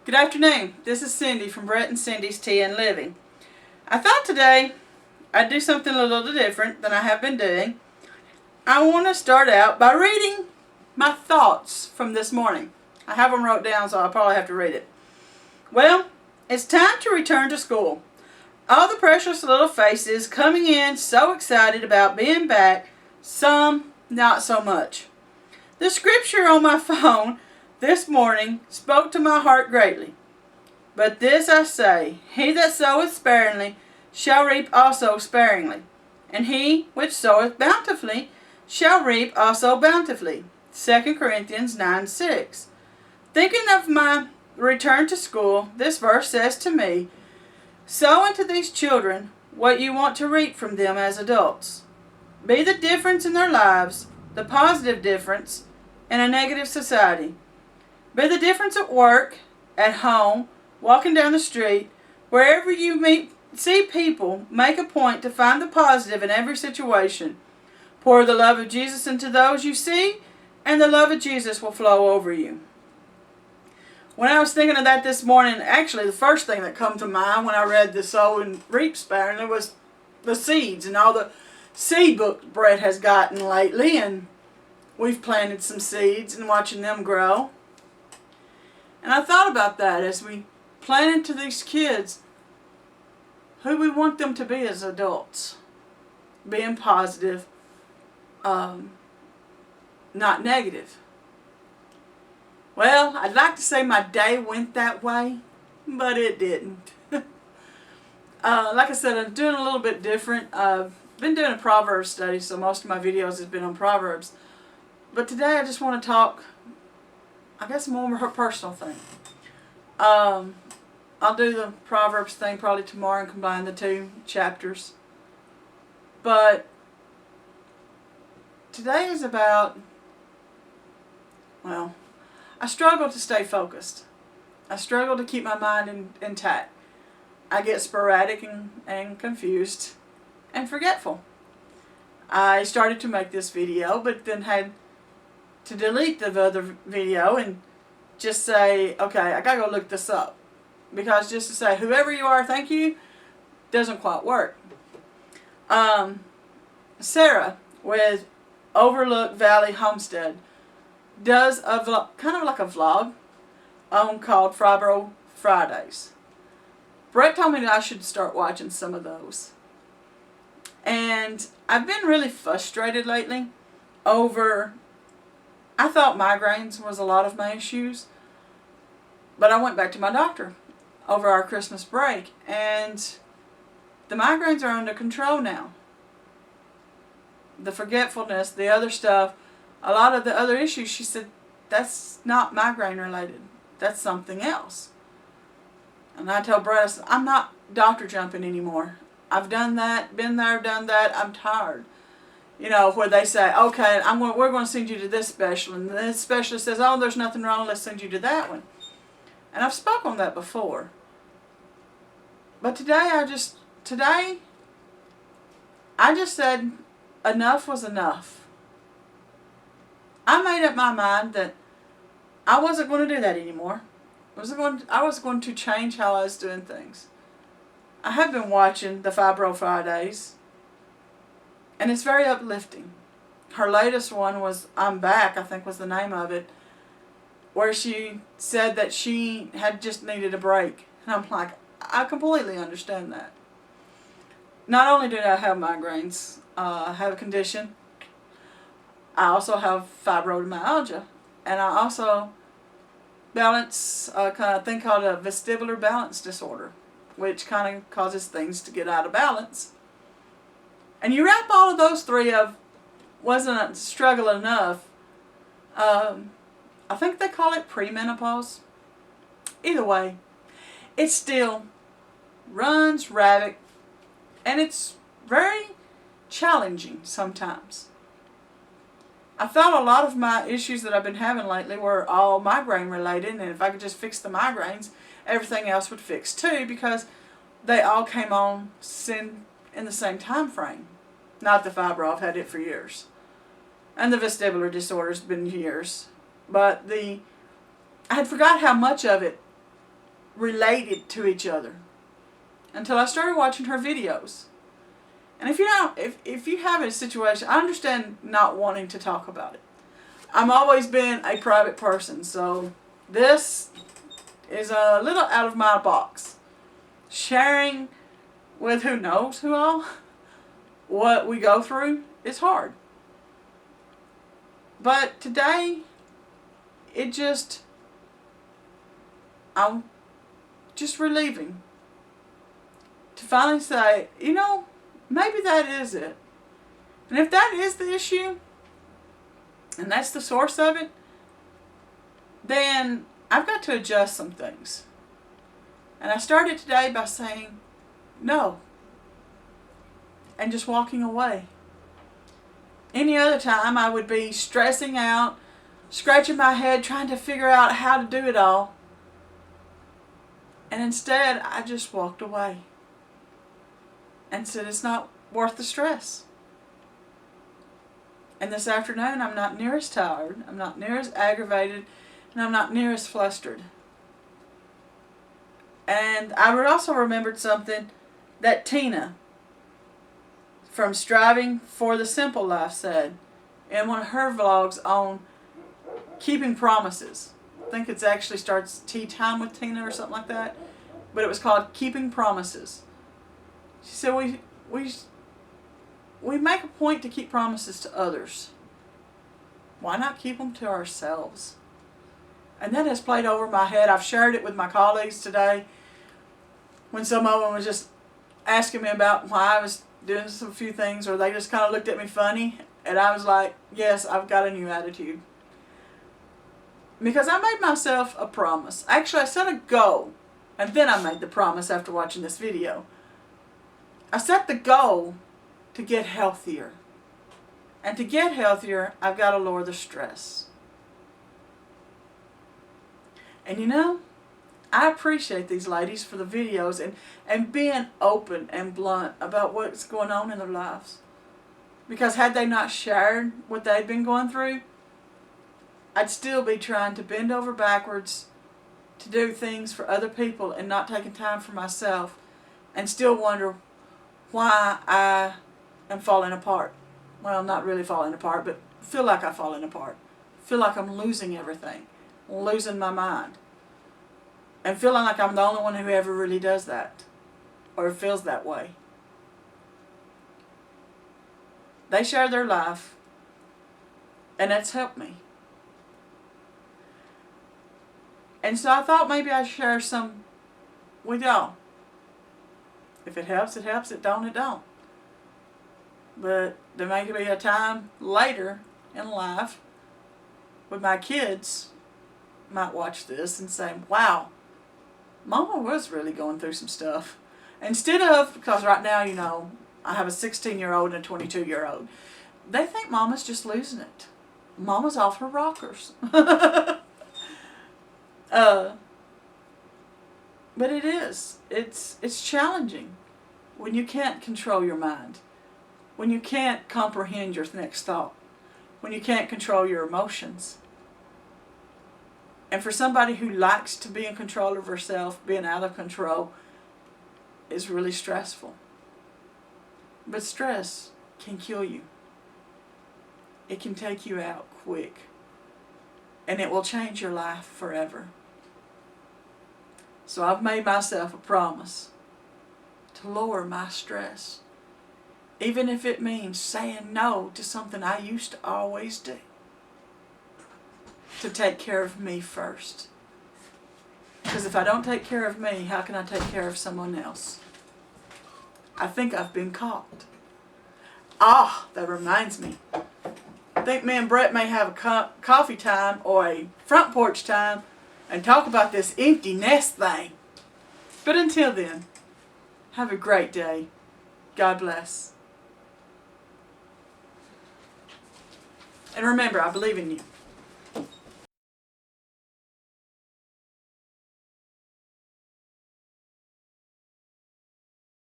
Good afternoon. This is Cindy from Brett and Cindy's Tea and Living. I thought today I'd do something a little different than I have been doing. I want to start out by reading my thoughts from this morning. I have them wrote down, so I'll probably have to read it. Well, it's time to return to school. All the precious little faces coming in so excited about being back, some not so much. The scripture on my phone this morning spoke to my heart greatly. But this I say, he that soweth sparingly shall reap also sparingly, and he which soweth bountifully shall reap also bountifully. 2 Corinthians 9:6. Thinking of my return to school, this verse says to me, sow into these children what you want to reap from them as adults. Be the difference in their lives, the positive difference in a negative society. Be the difference at work, at home, walking down the street, wherever you see people, make a point to find the positive in every situation. Pour the love of Jesus into those you see, and the love of Jesus will flow over you. When I was thinking of that this morning, actually the first thing that came to mind when I read the sow and reap sparingly was the seeds and all the seed book Brett has gotten lately, and we've planted some seeds and watching them grow. And I thought about that as we plan into these kids who we want them to be as adults. Being positive, not negative. Well, I'd like to say my day went that way, but it didn't. Like I said, I'm doing a little bit different. I've been doing a Proverbs study, so most of my videos have been on Proverbs. But today I just want to talk, I guess, more of her personal thing. I'll do the Proverbs thing probably tomorrow and combine the two chapters. But today is about, well, I struggle to stay focused. I struggle to keep my mind intact. I get sporadic and confused and forgetful. I started to make this video, but then had to delete the other video and just say, okay, I gotta go look this up. Because just to say, whoever you are, thank you, doesn't quite work. Sarah with Overlook Valley Homestead does a vlog, kind of like a vlog, called Fibro Fridays. Brett told me that I should start watching some of those. And I've been really frustrated lately over, I thought migraines was a lot of my issues, but I went back to my doctor over our Christmas break, and the migraines are under control now. The forgetfulness, the other stuff, a lot of the other issues, she said, that's not migraine related. That's something else. And I told Brett, I said, I'm not doctor jumping anymore. I've done that, been there, done that. I'm tired. You know, where they say, okay, we're going to send you to this specialist, and this specialist says, oh, there's nothing wrong, let's send you to that one. And I've spoken on that before. But today I just said enough was enough. I made up my mind that I wasn't going to do that anymore. I was going to change how I was doing things. I have been watching the Fibro Fridays, and it's very uplifting. Her latest one was I'm Back, I think was the name of it, where she said that she had just needed a break. And I'm like, I completely understand that. Not only do I have migraines, I have a condition, I also have fibromyalgia, and I also balance, kind of thing called a vestibular balance disorder, which kind of causes things to get out of balance. And you wrap all of those three up, wasn't a struggle enough. I think they call it premenopause. Either way, it still runs rabbit, and it's very challenging sometimes. I thought a lot of my issues that I've been having lately were all migraine related, and if I could just fix the migraines, everything else would fix too, because they all came on in the same time frame. Not the fibro, I've had it for years. And the vestibular disorder's been years. But I had forgot how much of it related to each other until I started watching her videos. And if you have a situation, I understand not wanting to talk about it. I've always been a private person, so this is a little out of my box. Sharing with who knows who all what we go through is hard. But today, I'm just relieving to finally say, maybe that is it. And if that is the issue, and that's the source of it, then I've got to adjust some things. And I started today by saying no and just walking away. Any other time I would be stressing out, scratching my head, trying to figure out how to do it all. And instead, I just walked away and said it's not worth the stress. And this afternoon, I'm not near as tired, I'm not near as aggravated, and I'm not near as flustered. And I also remembered something that Tina from Striving for the Simple Life said in one of her vlogs on keeping promises. I think it actually starts Tea Time with Tina or something like that. But it was called Keeping Promises. She said we make a point to keep promises to others. Why not keep them to ourselves? And that has played over my head. I've shared it with my colleagues today when some of them was just asking me about why I was doing some few things, or they just kind of looked at me funny. And I was like, yes, I've got a new attitude. Because I made myself a promise. Actually, I set a goal. And then I made the promise after watching this video. I set the goal to get healthier. And to get healthier, I've got to lower the stress. And I appreciate these ladies for the videos and being open and blunt about what's going on in their lives. Because had they not shared what they'd been going through, I'd still be trying to bend over backwards to do things for other people and not taking time for myself, and still wonder why I am falling apart. Well, not really falling apart, but feel like I'm falling apart. Feel like I'm losing everything, losing my mind, and feeling like I'm the only one who ever really does that or feels that way. They share their life, and that's helped me. And so I thought maybe I'd share some with y'all. If it helps, it helps. It don't, it don't. But there may be a time later in life when my kids might watch this and say, wow, Mama was really going through some stuff. Instead of, because right now, I have a 16-year-old and a 22-year-old. They think Mama's just losing it. Mama's off her rockers. But it is. It's challenging when you can't control your mind, when you can't comprehend your next thought, when you can't control your emotions. And for somebody who likes to be in control of herself, being out of control is really stressful. But stress can kill you. It can take you out quick. And it will change your life forever. So I've made myself a promise to lower my stress. Even if it means saying no to something I used to always do. To take care of me first. Because if I don't take care of me, how can I take care of someone else? I think I've been caught. That reminds me. I think me and Brett may have a coffee time or a front porch time and talk about this empty nest thing. But until then, have a great day. God bless. And remember, I believe in you.